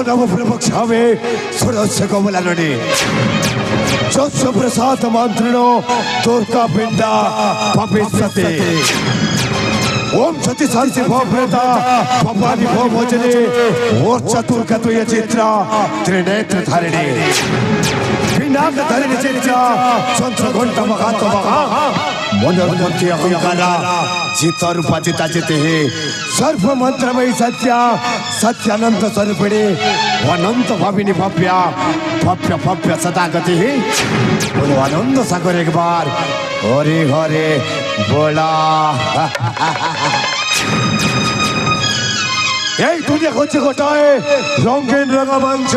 नवप्रवक्षावे सुरस्य कमलानने जस्य प्रसाद मंत्रिणो दुर्गा पिंडा भविष्यते ओम सती शांति भवप्रेता भवानी भवभोजने और चतुर्गतो ये चित्रा त्रिनेत्र धारिणी पिनाक धारिणी चित्रा चंद्र घंटा मगात मगा मनोरमती अहंकारा चित्त रूपा चिता चिते सर्व मंत्रमयी सत्या सत्यानंद स्वरूपिणी अनंत भाविनी भव्या भव्य भव्य सदा गति बोलो आनंद सागर एक बार हरे हरे बोला এই দুনিয়া হচ্ছে গোটায় রঙিন রঙ্গমঞ্চ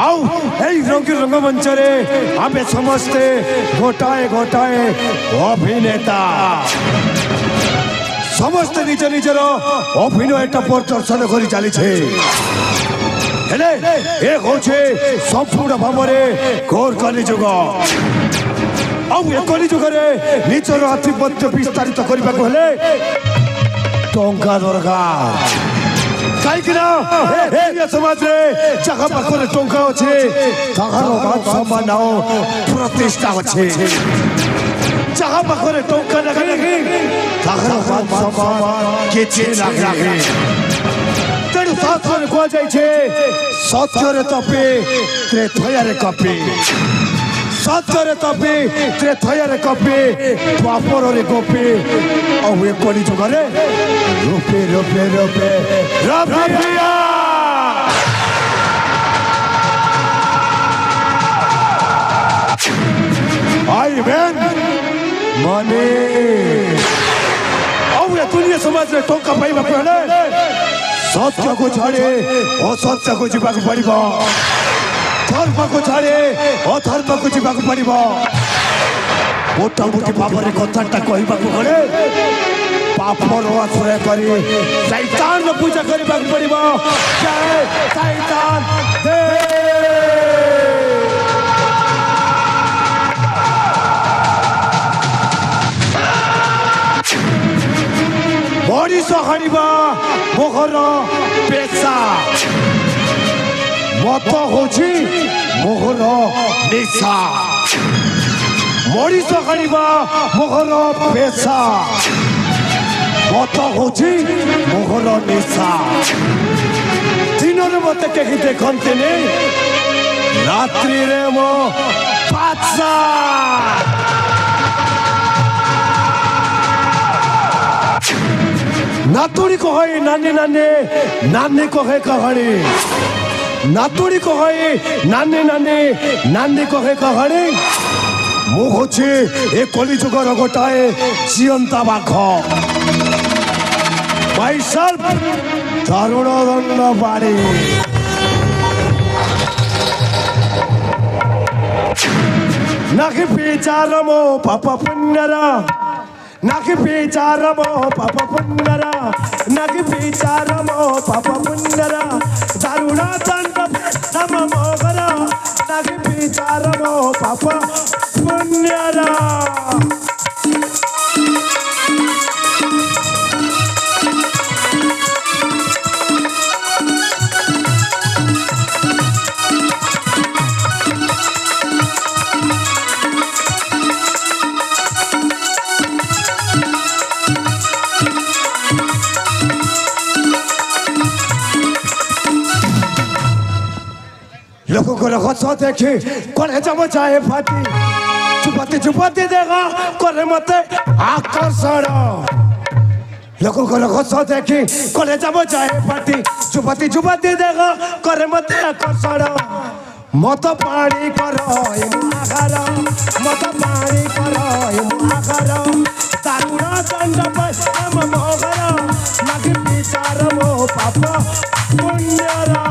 आओ এই রঙিন রঙ্গমঞ্চরে আমি সমস্তে গোটায় গোটায় অভিনেতা সমস্ত নিজ নিজের অভিনয়টা প্রদর্শন করে চালিছে হেলে এ হচ্ছে সম্পূর্ণ ভাবে ঘোর কলিযুগ ଆଉ ଏ କଳିଯୁଗରେ ନିଜର ଆଧିପତ୍ୟ ବିସ୍ତାରିତ କରିବାକୁ ହେଲେ ଟଙ୍କା ଦରକାର କାହିଁକି ନା ଏ ସମାଜରେ ଯାହା ପାଖରେ ଟଙ୍କା ଅଛି ତାହାର ମାନ ସମ୍ମାନ ଆଉ ପ୍ରତିଷ୍ଠା ଅଛି ଯାହା ପାଖରେ ଟଙ୍କା ନାହିଁ ତାହାର ମାନ ସମ୍ମାନ କିଛି ନାହିଁ ତେଣୁ ଶାସ୍ତ୍ରରେ କୁହାଯାଇଛି ସତ୍ୟରେ ତପି ତ୍ରେତୟାରେ କପି सत्य तपी त्रेथयर कपी द्वापर कपी और ये कली जुगरे रूपे रूपे रूपे रबिया आई मैन मनी और ये दुनिया समाज में टोका पाइबा पहले सत्य को छाड़े और सत्य को जीवा को पड़िबा धर्म को छाड़े अधर्म को जीवा को पड़िबा मोटा मोटी पापर कथा कहवाक गले पापर आश्रय करी शैतान पूजा करने पड़िबा जय शैतान दे मनीष हाणिबा मोहर पेशा मत होची मोहर निशा मनीष हाणिबा मोहर पेशा मत होची मोहर निशा दिन मत कहीं देखते रात्रि रे मो बादशाह नातुड़ी को है नानी नानी नानी को है कहानी नातुड़ी को है नानी नानी नानी को है कहानी मु होची ए कलिजुगर गोटाए जियंता बाघ माय सेल्फ तरुण दंड बाड़ी नाकी विचार मो पाप पुण्यरा नाकी विचार मो पाप पुण्यरा नाकी विचार मो पाप पुण्यरा दारुणा दंड नम मोगरा नाकी विचार मो पाप पुण्यरा लोगों को हंस देखी करे जब चाहे फाटी चुपाती देगा करे मत आकर्षण लोगों को हंस देखी करे जब चाहे फाटी चुपाती देगा करे मत आकर्षण मत पानी करो आहार मत पानी करो आहार दारुणा दंड नम मोहरा नाकी विचार मो पाप पुण्यरा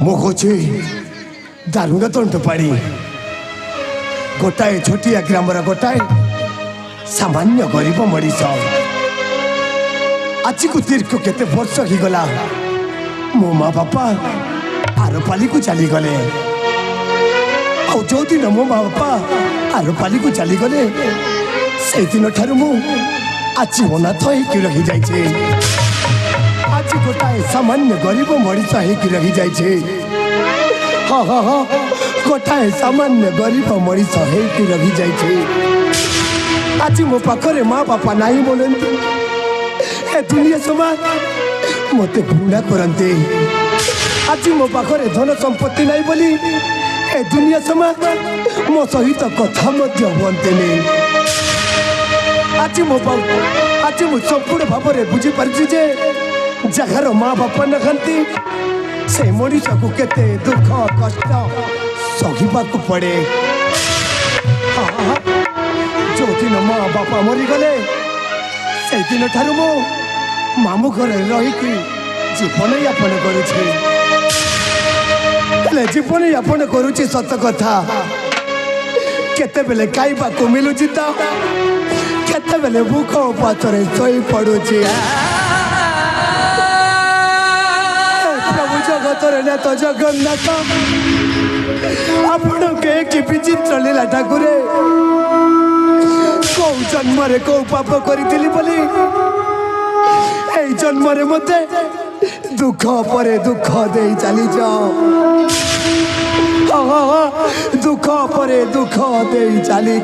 मुखोची दारुणा दंड पाड़ी गोटाए छोटिया ग्रामर गोटाए सामान्य गरीब मनीष आज को दीर्घ केते वर्ष ही गला मो माँ बापा आरपाली को चली गले जो दिन मो माँ बापा आरपाली को चली गले से दिन ठारू मु आज अनाथ हो रही जाइए आज गोटाए सामान्य गरीब मनीष हो रही जाइए हाँ हाँ हाँ गोटाए सामान्य गरीब मनीष हो रही जाइए आज मो पाखरे माँ बापा नहीं बोलते ए दुनिया समाज मत घृणा करते आज मो पाखरे धन संपत्ति नहीं बोली ए दुनिया समाज मो सहित कथा हमें आज मो संपूर्ण भाव में बुझी पार्ची जे जगार माँ बापा न खाती से मनीष को केते दुख कष्ट सहवा पड़े जो दिन माँ बापा मरीगले से दिन ठारू मो मामू घर रही जीवन यापन करुचे जीवन यापन करुचे सत कथा केते बेले खाइबा को मिलुची तो केते बेले भूख उपासरे सोई पड़ुची प्रभु जगतर नेत जगन्नाथ आपण के कि विचित्र लीला ठाकुरे कौ जन्म कौ पाप करी बोली जन्म मते दुख परे दुख दे चली दुख परे दुख दे चली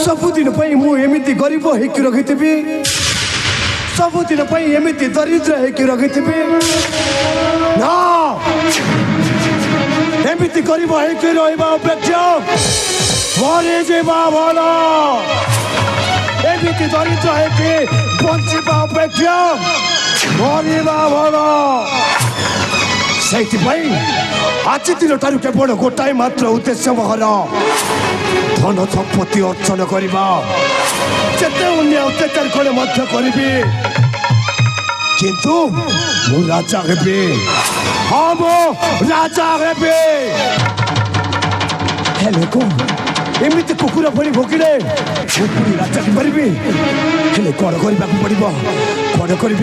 सबुदिन मुझे गरीब होकर रखी सबुदिन एमती दरिद्र होकर रखी ना एमती गरीब होकर रहा अपेक्षा मरी जावा भल एमती दरिद्र होकर बंचा अपेक्षा मरवा भल से आज दिन ठार केवल गोटाए मात्र उद्देश्य मोहर धन संपत्ति अर्जन करवा जिते अन्य अत्याचार कले करी किंतु मु राजा हेबी हाँ मो राजा हेबी हेले को एमती कुकुर भरी भोगिले मुझे राजा पारि हेले कौन करने पड़ो कौन करी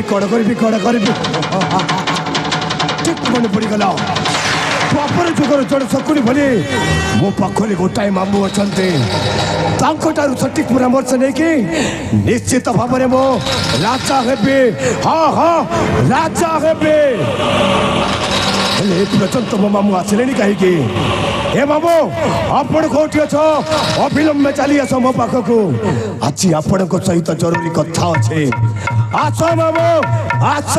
ठीक मन पड़गला बापर जुगर जड़े शकुनी भली मो पाखे गोटाए मामू अच्छा सठिक परामर्श नहीं कि निश्चित भाव में मो राजा हेबी हाँ हाँ राजा हेबी पर्यंत मो मामू आसिले कहीं हे मामू आपण कौटी अछ अविलंब चली आस मो पाखक आज आपण सहित जरूरी कथा अच्छे आस मामू आस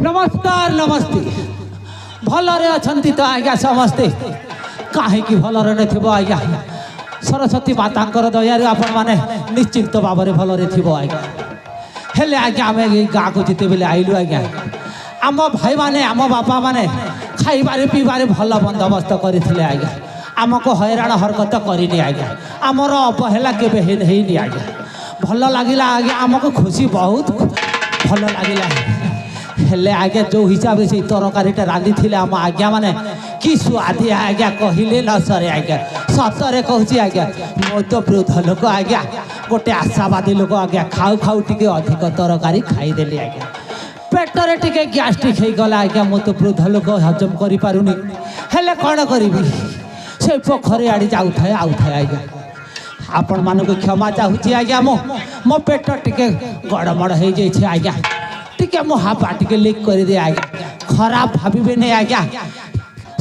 नमस्कार नमस्ते भलरे अछंती तो आज्ञा समस्ते कहीं भलरे नथिबो आज्ञा सरस्वती मातांकर दयारे आपण माने निश्चिंत भाव में भलरे थिबो आज्ञा हेले आज्ञा आम गाँ को जिते बेले आइलु आज्ञा आम भाई माने आम बापा माने खाइबारे पीबारे भल बंदोबस्त करथिले आज्ञा आमको हैरान हरकत करनी आज्ञा आमर अवहेला केबे हेनी आज्ञा भल लागिला आज्ञा आमको खुशी बहुत भल लागिला हेले आज्ञा जो हिसाब से तरकारीटा रांधि थे आम आज्ञा माने कि सुआदिया आज्ञा कहले न सरे आज्ञा सतरे कहूँ आज्ञा मो तो वृद्ध लोक आज्ञा गोटे आशावादी लोक आज्ञा खाऊ खाऊ टे अधिक तरकारी खाईदेली आज्ञा पेटरे टे गैस्ट्रिक हो गला आज्ञा मो तो वृद्ध लोक हजम करें हेले कौन करी से पोखरी आड़ी जाऊए आज्ञा आपण मानक क्षमा चाहूँगी आज्ञा मो पेट टे गड़मड़ हो जाए आज्ञा टे मो हापा टे लिक कर दे आज्ञा खराब भावे नहीं आज्ञा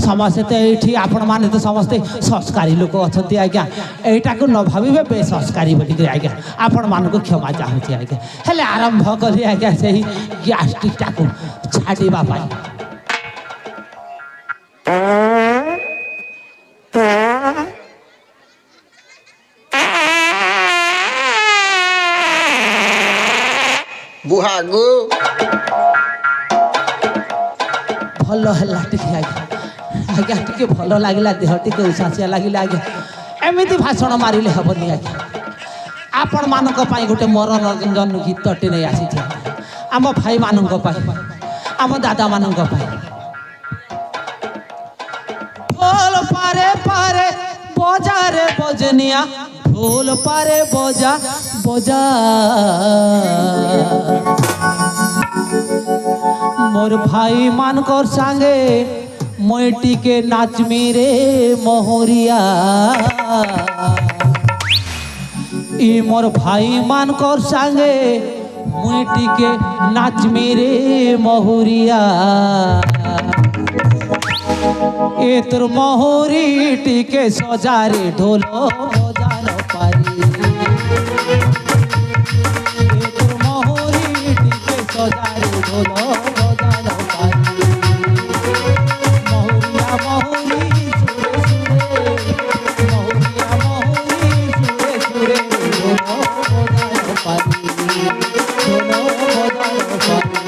समस्ते तो ये आपण मैंने तो समस्ते संस्कारी लोक अच्छा आज्ञा यहीटा को न भावे बेसंस्कारी बोलिक आज्ञा आपण मानक क्षमा चाहूँगी आज्ञा हेले आरंभ कली आज्ञा से गैस्ट्रिकटा को छाड़ापी बुहागु भल है आज्ञा आज्ञा टे भल लगे देह टे उसासिया लगे आज्ञा एमती भाषण मारे हेनी आज्ञा आपण मान गोटे मनोरंजन गीतटे नहीं आसी आम भाई मान आम दादा मान ढोल पारे पारे बजारे बजनिया ढोल पारे बजा बजा मोर भाई मानकर सांगे मैं टिके नाचमी रे मोहरिया ई मोर भाई मानकर सांगे मैं टिके नाचमी रे मोहरिया ए तोर मोहरी टिके सजारे ढोलो बजानो पारी ए तोर मोहरी टिके सजारे ढोलो बजानो पारी मोहरिया मोहरी सुरे सुरे ढोलो बजानो पारी ढोलो बजानो पारी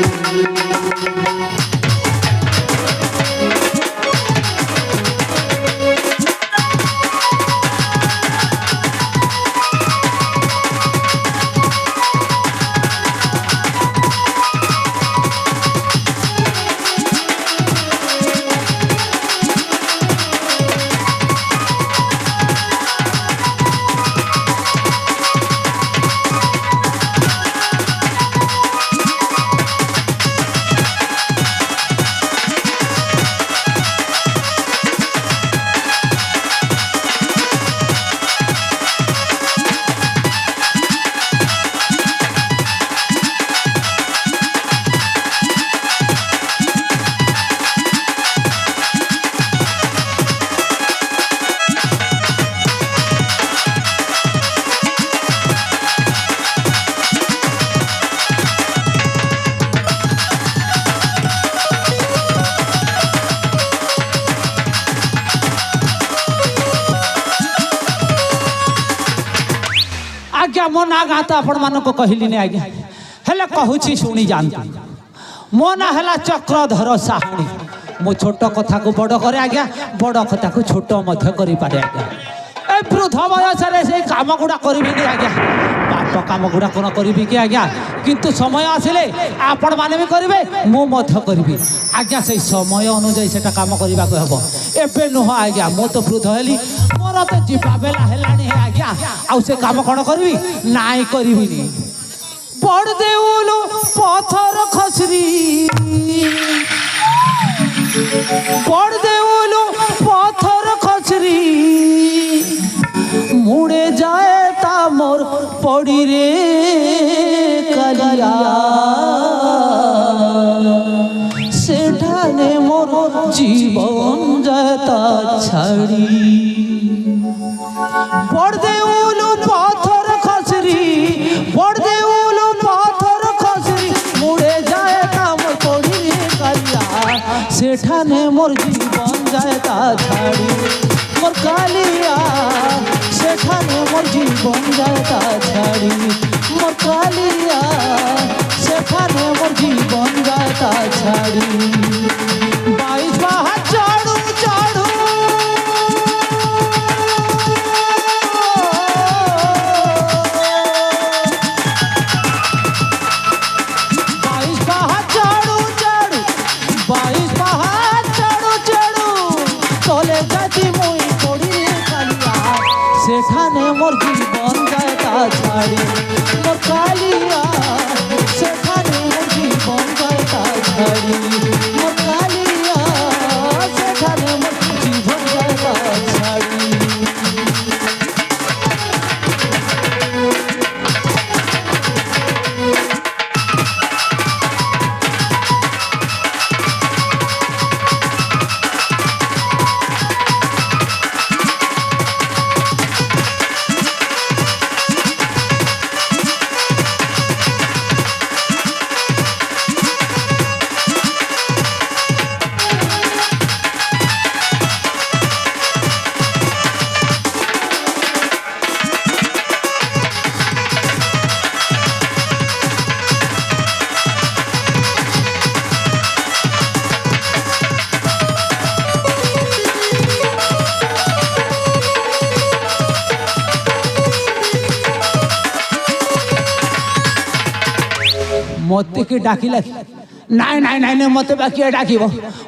आज्ञा मो ना गाता आपण मान को कहली नहीं आज्ञा हेले कहूँ शुणी जातु मो ना है चक्रधर साहनी मो छोट कथा को बड़ करे आज्ञा बड़ कथा को छोट कर पारे आज्ञा ए वृद्ध बयस से कम गुड़ा करी आज्ञा बाप कम गुड़ा कौन करी कि आज्ञा किंतु समय आसिले आपण मैंने भी करेंगे मुझे करी आज्ञा से समय अनुजाई से कम करने को हम एवं नुह आज्ञा मो तो वृद्ध हेली मोर तो जीवा बेला है आज्ञा आउ से कम कौन करी नाई करी बड़ देउलु पथर खसरी बड़ देउलु पथर खसरी मुड़े जाए ता मोर पड़ी रे कलिया सेठाने मोर जीवन जाता छाड़ी बड़ देउलु पथर खसरी बड़ देउलु पथर खसरी मुड़े जाए ता मोर पड़ी रे कलिया सेठाने मोर जीवन जाता छाड़ी मोर कालिया सेठाने मोर जीवन जाता छाड़ी मोर कालिया सेठाने मोर जीवन जाता छाड़ी 22 बाहा चढ़ू चढ़ू 22 बाहा चढ़ू ছাড়ি মোর কালিয়া সেখানে মোর জীবন যাইবা ছাড়ি মতে কি ডাকিলা নাই নাই নাই নাই মতে বাকি ডাকিব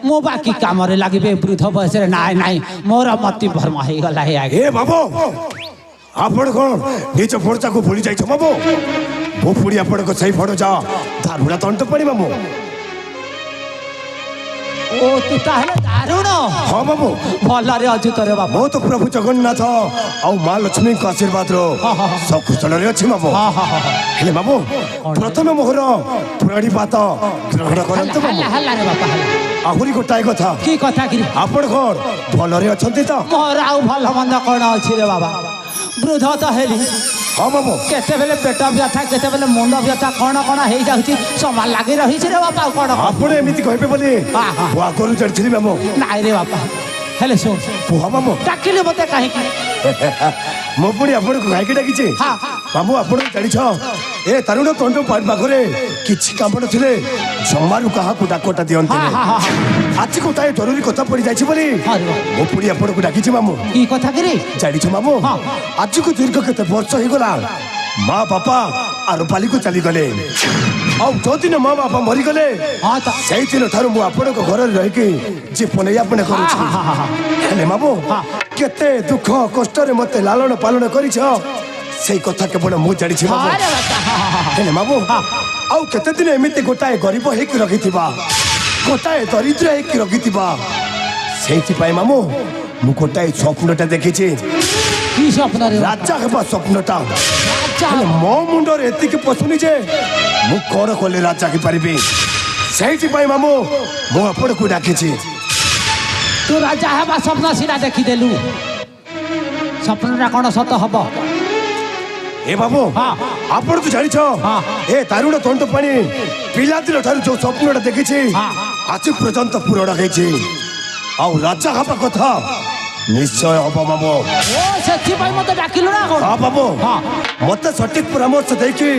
মো বাকি কামরে লাগিবে বৃদ্ধ বয়সে নাই নাই মোর মতি ভর্ম হয়ে গলা হে আগে ଏ ବାବୁ ଆପଣ କ'ଣ ନିଜ ପଡ଼ଚାକୁ ଭୁଲି ଯାଇଛ ବାବୁ ମୋ ପୁଣି ଆପଣଙ୍କ ସେଇ ପଡ଼ଚା ଦାରୁଣା ତଣ୍ଟ ପାଣି ମାମୁ ও তু তাহলে দারুণ ହଁ ବାବୁ ଭଲରେ ଅଛୁ ତୋରେ ବାବୁ ମୁଁ ତ ପ୍ରଭୁ ଜଗନ୍ନାଥ ଆଉ ମା ଲକ୍ଷ୍ମୀଙ୍କ ଆଶୀର୍ବାଦର ସକୁଶଳରେ ଅଛି ମାମୁ ହେଲେ ମାମୁ ପ୍ରଥମେ ମୋହର ପ୍ରାଣୀପାତ ଗ୍ରହଣ କରନ୍ତୁ ମାମୁ ହେଲା ହେଲା ରେ ବାପା ହେଲା ଆହୁରି ଗୋଟାଏ କଥା কি কথা কি ଆପଣ କ'ଣ ଭଲରେ ଅଛନ୍ତି ତ মোর আউ ভাল মন্দ কোন ଅଛି রে বাবা বৃদ্ধ তো হেলি ହଁ ମାମୁ କେତେବେଳେ ପେଟ ବ୍ୟଥା କେତେବେଳେ ମୁଣ୍ଡ ବ୍ୟଥା କ'ଣ କ'ଣ ହେଇଯାଉଛି ସମାନ ଲାଗି ରହିଛି ରେ ବାପା ଆଉ କ'ଣ ଆପଣ ଏମିତି କହିବେ ବୋଲି ମୁଁ ଆଗରୁ ଜାଣିଥିଲି ମାମୁ ନାଇଁ ରେ ବାପା ହେଲେ ଶୁଣ କୁହ ମାମୁ ଡାକିଲି ମତେ କାହିଁକି ମୁଁ ପୁଣି ଆପଣଙ୍କୁ କାହିଁକି ଡାକିଛି ହଁ। ମାମୁ ଆପଣ ଜାଣିଛ ଏ ତାରୁଣ ତଣ୍ଟ ପାଖରେ କିଛି କାମ ନଥିଲେ ଜମାରୁ କାହାକୁ ଡାକଟା ଦିଅନ୍ତି ହଁ ହଁ ହଁ ଆଜି ଗୋଟାଏ ଜରୁରୀ କଥା ପଡ଼ିଯାଇଛି ବୋଲି ଆରେ ବାଃ। ମୁଁ ପୁଣି ଆପଣଙ୍କୁ ଡାକିଛି ମାମୁ କି କଥା କିରେ ଜାଣିଛ ମାମୁ ହଁ। ଆଜିକୁ ଦୀର୍ଘ କେତେ ବର୍ଷ ହେଇଗଲା ମା ବାପା ଆରପାଲିକୁ ଚାଲିଗଲେ ଆଉ ଯୋଉଦିନ ମା ବାପା ମରିଗଲେ ହଁ ତ ସେଇଦିନ ଠାରୁ ମୁଁ ଆପଣଙ୍କ ଘରରେ ରହିକି ଜୀବନଯାପନ କରୁଛି ହଁ, ହଁ, ହଁ, ହେଲେ ମାମୁ ହଁ। କେତେ ଦୁଃଖ କଷ୍ଟରେ ମତେ ଲାଳନ ପାଳନ କରିଛ ସେଇ କଥା କେବଳ ମୁଁ ଜାଣିଛି ମାମୁ ଆରେ ବାପା ହଁ ହଁ ହଁ ହେଲେ ମାମୁ ହଁ। ଆଉ କେତେ ଦିନ ଏମିତି ଗୋଟାଏ ଗରିବ ହେଇକି ରଖିଥିବା ଗୋଟାଏ ଦରିଦ୍ର ହେଇକି ରଖିଥିବା ସେଇଥିପାଇଁ ମାମୁ ମୁଁ ଗୋଟାଏ ସ୍ୱପ୍ନଟା ଦେଖିଛି কি স্বপ্ন রে ରାଜା ହେବା ସ୍ୱପ୍ନଟା আচ্ছা ହେଲେ ମୋ ମୁଣ୍ଡରେ ଏତିକି ପଶୁନି ଯେ ମୁଁ କ'ଣ କଲେ ରାଜା ହେଇପାରିବି ସେଇଥିପାଇଁ ମାମୁ ମୁଁ ଆପଣଙ୍କୁ ଡାକିଛି তু রাজা হবা স্বপ্ন সিনা দেখিদেলু স্বপ্নটা কোন সত হব ଏ ବାବୁ ହଁ। ଆପଣ ତ ଜାଣିଛ ହଁ। ଏ ଦାରୁଣ ତଣ୍ଟ ପାଣି ପିଲାଦିନ ଠାରୁ ଯୋଉ ସ୍ୱପ୍ନଟା ଦେଖିଛି ହଁ। ଆଜି ପର୍ଯ୍ୟନ୍ତ ପୂରଣ ହେଇଛି ଆଉ ରାଜା ହେବା କଥା ନିଶ୍ଚୟ ହବ ମାମୁ ও ସେଥିପାଇଁ ମତେ ଡାକିଲୁ ନା କଣ ହଁ ବାବୁ ହଁ ମତେ ସଠିକ ପରାମର୍ଶ ଦେଇକି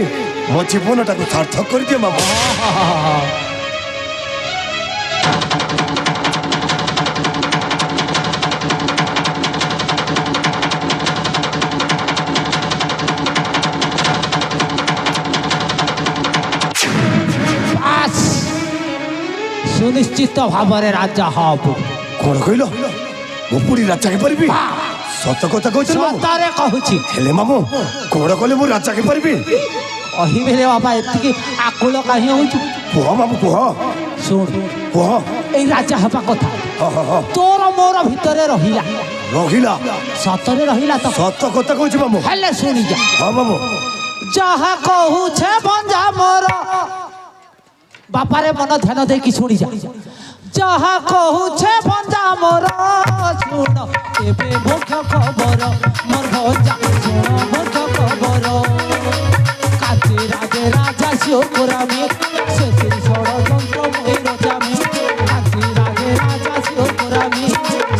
ମୋ ଜୀବନଟାକୁ ସାର୍ଥକ କରିଦିଅ ବାବୁ ବାସ୍ ସୁନିଶ୍ଚିତ ଭାବରେ ରାଜା ହବୁ କ'ଣ କହିଲ ମୁଁ ପୁଣି ରାଜା ହେଇପାରିବି ସତ କଥା କହୁଛ ମାମୁ ସତରେ କହୁଛି ହେଲେ ମାମୁ କ'ଣ କଲେ ମୁଁ ରାଜା ହେଇପାରିବି କହିବେରେ ବାବା ଏତିକି ଆକୁଳ କାହିଁ ହଉଛୁ କୁହ ମାମୁ କୁହ ଶୁଣ କୁହ ଏଇ ରାଜା ହେବା କଥା ହଁ ହଁ ହଁ ତୋର ମୋର ଭିତରେ ରହିଲା ରହିଲା ସତରେ ରହିଲା ତ ସତ କଥା କହୁଛି ମାମୁ ହେଲେ ଶୁଣି ଯା ହଁ ମାମୁ ଯାହା କହୁଛେ ଭଞ୍ଜା ମୋର ବାପାରେ ମନ ଧ୍ୟାନ ଦେଇକି ଶୁଣି ଯା ଯାହା କହୁଛେ ଭଞ୍ଜା ମୋର ଶୁଣ ଏବେ ମୁଖ୍ୟ ଖବର ମୋର ଭଞ୍ଜା ଶୁଣ ମୁଖ୍ୟ ଖବର କାନ୍ତି ରାଜେ ରାଜା ଶିବପୁରାମୀ ସେଥିରେ ଷড়যন্ত্র মই রচামি কাନ୍ତି রাজে রাজা শিবপুরামী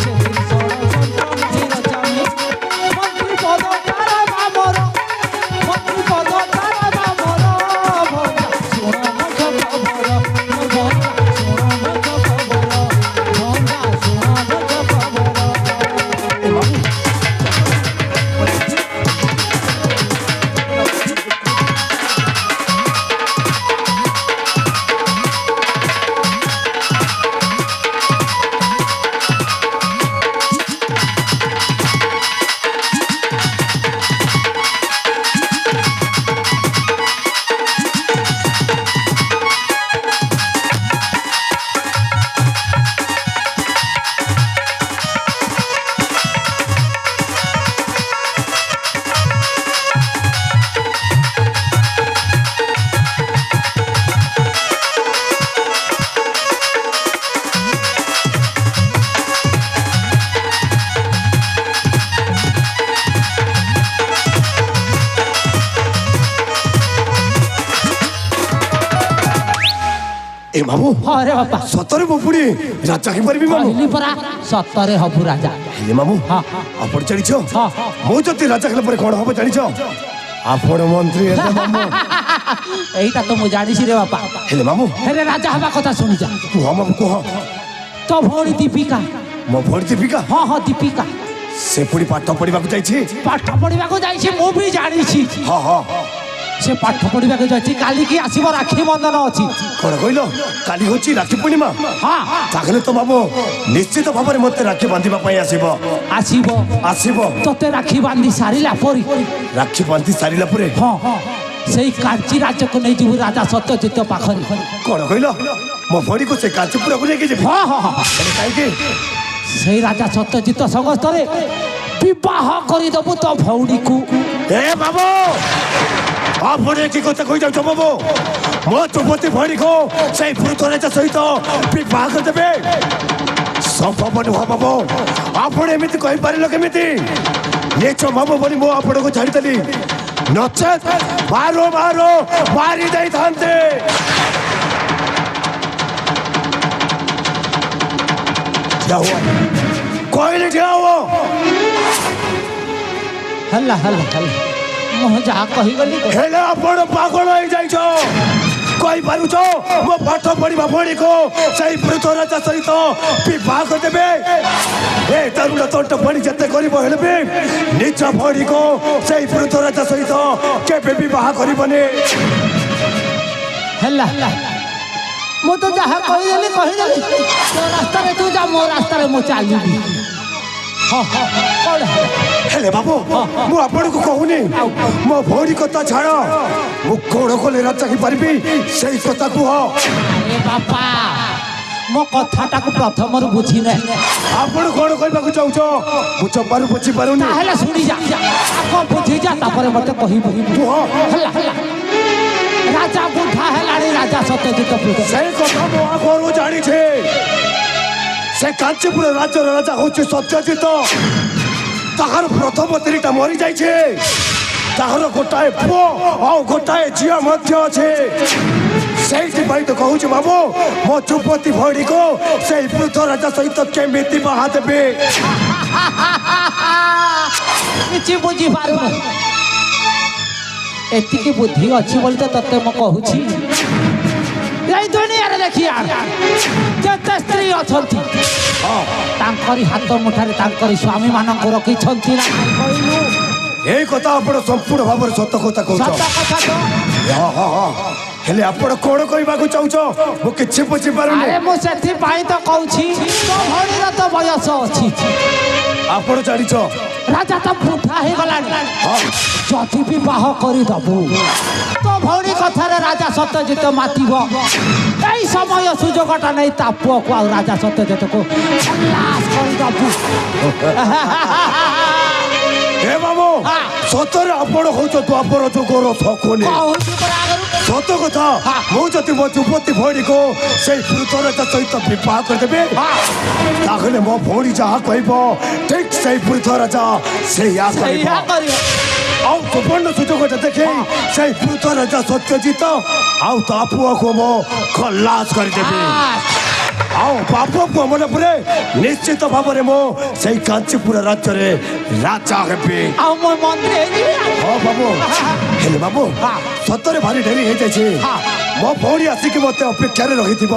ସେଥିରେ ষড়যন্ত্র মই রচামি মন্ত্রী পদ তার বামর মন্ত্রী পদ তার বামর ভঞ্জা শোণ মুখ্য খবর মোর ভঞ্জা শোণ মুখ্য খবর ভঞ্জা শোণ মুখ্য খবর ଏ ମାମୁ ଏ ମାମୁ ହଁ ରେ ବାପା ସତରେ ମୁଁ ପୁଣି ରାଜା ହେଇପାରିବି ମାମୁ କହିଲି ପରା ସତରେ ହବୁ ରାଜା ହେଲେ ମାମୁ ହଁ ଆପଣ ଜାଣିଛ ହଁ ମୁଁ ଯଦି ରାଜା ହେଲା ପରେ କଣ ହବ ଜାଣିଛ ଆପଣ ମନ୍ତ୍ରୀ ହେଲେ ମାମୁ এইটা তো ମୁଁ ଜାଣିଛି রে ବାପା ହେଲେ ମାମୁ ହେଲେ ରାଜା ହବା କଥା ଶୁଣିଯା କୁହ ମାମୁ କୁହ ତୋ ଭଉଣୀ ଦୀପିକା ମୋ ଭଉଣୀ ଦୀପିକା ହଁ ହଁ ଦୀପିକା ସେ ପୁଣି ପାଠ ପଢିବାକୁ ଯାଇଛି ପାଠ ପଢିବାକୁ ଯାଇଛି ମୁଁ ବି ଜାଣିଛି ହଁ ହଁ ସେ ପାଠ ପଢିବାକୁ ଯାଇଛି କାଲିକି ଆସିବ ରାକ୍ଷୀ ବନ୍ଧନ ଅଛି କଣ କହିଲ କାଲି ହଉଛି ରାକ୍ଷୀ ପୂର୍ଣ୍ଣିମା ହଁ ତାହେଲେ ତ ମାମୁ ନିଶ୍ଚିତ ଭାବରେ ମତେ ରାକ୍ଷୀ ବାନ୍ଧିବା ପାଇଁ ଆସିବ ଆସିବ ଆସିବ ତୋତେ ରାକ୍ଷୀ ବାନ୍ଧି ସାରିଲା ପରେ ରାକ୍ଷୀ ବାନ୍ଧି ସାରିଲା ପରେ ହଁ ହଁ ସେଇ କାଞ୍ଚି ରାଜ୍ୟକୁ ନେଇଯିବୁ ରାଜା ସତ୍ୟଜିତ ପାଖରେ କଣ କହିଲ ମୋ ଭଉଣୀକୁ ସେ କାଞ୍ଚିପୁରକୁ ନେଇକି ଯିବି ହଁ ହଁ ହଁ ହେଲେ କାହିଁକି ସେଇ ରାଜା ସତ୍ୟଜିତ ସମସ୍ତରେ ବିବାହ କରିଦେବୁ ତୋ ଭଉଣୀକୁ ଏ ବାବୁ ଆପଣ କି କଥା କହି ଯାଉଛ ବାବୁ ମୋ ଯୁବତୀ ଭଉଣୀକୁ ସେଇ ବୃଦ୍ଧ ରାଜା ସହିତ ବିବାହ କରିଦେବେ ସମ୍ଭବ ନୁହଁ ବାବୁ ଆପଣ ଏମିତି କହିପାରିଲ କେମିତି ନିଜ ମାମୁ ବୋଲି ମୁଁ ଆପଣଙ୍କୁ ଛାଡ଼ିଦେଲି ନଚେତ ମାରୁ ମାରୁ ମାରି ଦେଇଥାନ୍ତେ କହିଲେ ଠିଆ ହୁଅ ହେଲା ହେଲା ହେଲା ମୁଁ ଯାହା କହିଗଲି ହେଲେ ଆପଣ ପାଗଳ ହେଇଯାଇଛ କହିପାରୁଛ ମୋ ପାଠ ପଢିବା ଭଉଣୀକୁ ସେଇ ବୃଦ୍ଧ ରାଜା ସହିତ ବିବାହ କରିଦେବେ ଏ ତରୁଣ ତୋଟ ଭଉଣୀ ଯେତେ କରିବ ହେଲେ ବି ନିଜ ଭଉଣୀକୁ ସେଇ ବୃଦ୍ଧ ରାଜା ସହିତ କେବେ ବିବାହ କରିବନି ହେଲା ମୁଁ ତ ଯାହା କହିଦେଲି କହିଦେଲି ତୋ ରାସ୍ତାରେ ତୁ ଯା ମୋ ରାସ୍ତାରେ ମୁଁ ଚାଲିବି ହଁ ହଁ କଣ ହେଲେ ବାବୁ ମୁଁ ଆପଣଙ୍କୁ କହୁନି ମୋ ଭଉଣୀ କଥା ଛାଡ଼ ମୁଁ କଣ କଲେ ରାଜା ହେଇପାରିବି ସେଇ କଥା କୁହ ଆରେ ବାପା ମୋ କଥାଟାକୁ ପ୍ରଥମରୁ ବୁଝିନେ ଆପଣ କଣ କହିବାକୁ ଚାହୁଁଛ ମୁଁ ଜମାରୁ ବୁଝିପାରୁନି ତାହେଲେ ଶୁଣି ଯା ଆଗ ବୁଝିଯା ତାପରେ ମତେ କହିବୁ କୁହ ହେଲା ହେଲା ରାଜା ବୁଢା ହେଲାଣି ରାଜା ସତ୍ୟଜିତ ବୃଦ୍ଧ ସେଇ କଥା ମୁଁ ଆଗରୁ ଜାଣିଛି ସେ କାଞ୍ଚିପୁର ରାଜ୍ୟର ରାଜା ହଉଛି ସତ୍ୟଜିତ ତାହାର ପ୍ରଥମ ସ୍ତ୍ରୀଟା ମରିଯାଇଛି ତାହାର ଗୋଟାଏ ପୁଅ ଆଉ ଗୋଟାଏ ଝିଅ ମଧ୍ୟ ଅଛି ସେଇଥିପାଇଁ ତ କହୁଛି ବାବୁ ମୋ ଯୁବତୀ ଭଉଣୀକୁ ସେଇ ବୃଦ୍ଧ ରାଜା ସହିତ କେମିତି ବାହା ଦେବେ କିଛି ବୁଝିପାରୁନି ଏତିକି ବୁଦ୍ଧି ଅଛି ବୋଲି ତ ତତେ ମୁଁ କହୁଛି ଏଇ ଦୁନିଆରେ ଦେଖିଆ ଯେତେ ସ୍ତ୍ରୀ ଅଛନ୍ତି ତାଙ୍କରି ହାତ ମୁଠାରେ ତାଙ୍କରି ସ୍ୱାମୀ ମାନଙ୍କୁ ରଖିଛନ୍ତି ନା କହିଲୁ ଏଇ କଥା ଆପଣ ସମ୍ପୂର୍ଣ୍ଣ ଭାବରେ ସତ କଥା କହୁଛ ସତ କଥା ତ ହେଲେ ଆପଣ କଣ କହିବାକୁ ଚାହୁଁଛ ମୁଁ କିଛି ବୁଝିପାରୁନି ଆରେ ମୁଁ ସେଥିପାଇଁ ତ କହୁଛି ତୋ ଭଉଣୀର ତ ବୟସ ଅଛି ଆପଣ ଜାଣିଛ ରାଜା ତ ବୁଢା ହେଇଗଲାଣି ଯଦି ବିବାହ କରିଦବୁ ତୋ ଭଉଣୀ କଥାରେ ରାଜା ସତ୍ୟଜିତ ମାତିବ ଏଇ ସମୟ ସୁଯୋଗଟା ନେଇ ତା ପୁଅକୁ ଆଉ ରାଜା ସତ୍ୟଜିତକୁ ଖଲାସ କରିଦବୁ ହେ ବାବୁ ସତରେ ଆପଣ ହଉଛ ଦ୍ୱାପର ଯୁଗର ଶକୁନି କହୁଛୁ ପରା ଆଗରୁ ସତ କଥା ମୁଁ ଯଦି ମୋ ଯୁବତୀ ଭଉଣୀକୁ ସେଇ ବୃଦ୍ଧ ରାଜା ସହିତ ବିବାହ କରିଦେବି ତାହେଲେ ମୋ ଭଉଣୀ ଯାହା କହିବ ଠିକ ସେଇ ବୃଦ୍ଧ ରାଜା ସେଇଆ କରିବ ଆଉ ସୁବର୍ଣ୍ଣ ସୁଯୋଗଟା ଦେଖି ସେଇ ବୃଦ୍ଧ ରାଜା ସତ୍ୟଜିତ ଆଉ ତା ପୁଅକୁ ମୁଁ ଖଲାସ କରିଦେବି ଆଉ ବାପ ପୁଅ ମନେ ପରେ ନିଶ୍ଚିତ ଭାବରେ ମୁଁ ସେଇ କାଞ୍ଚିପୁର ରାଜ୍ୟରେ ରାଜା ହେବି ଆଉ ମୋ ମନ୍ତ୍ରୀ ହେଇଯିବି ହଁ ବାବୁ ହେଲେ ବାବୁ ସତରେ ଭାରି ଡେରି ହେଇଯାଇଛି ମୋ ଭଉଣୀ ଆସିକି ମତେ ଅପେକ୍ଷାରେ ରହିଥିବ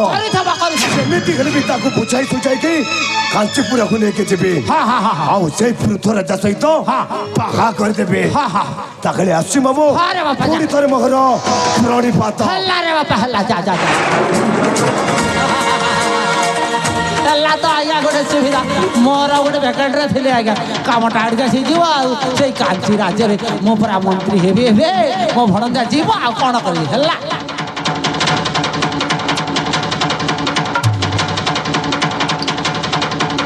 ସେମିତି ହେଲେ ବି ତାକୁ ବୁଝାଇ ସୁଝାଇକି କାଞ୍ଚିପୁରକୁ ନେଇକି ଯିବି ଆଉ ସେଇ ବୃଦ୍ଧ ରାଜା ସହିତ ବାହା କରିଦେବି ତାହେଲେ ଆସି ବାବୁ ପୁଣି ଥରେ ମୋର ପ୍ରଣିପାତ ହେଲା ରେ ବାପା ହେଲା ଯା ଯା ଯା ହେଲା ତ ଆଜ୍ଞା ଗୋଟେ ସୁବିଧା ମୋର ଗୋଟେ ଭ୍ୟାକେଣ୍ଟରେ ଥିଲେ ଆଜ୍ଞା କାମଟା ଆଡ଼ିକା ହେଇଯିବ ଆଉ ସେଇ କାଞ୍ଚି ରାଜ୍ୟରେ ମୁଁ ପୁରା ମନ୍ତ୍ରୀ ହେବି ଏବେ ମୋ ଭଣଜା ଯିବ ଆଉ କ'ଣ କରିବି ହେଲା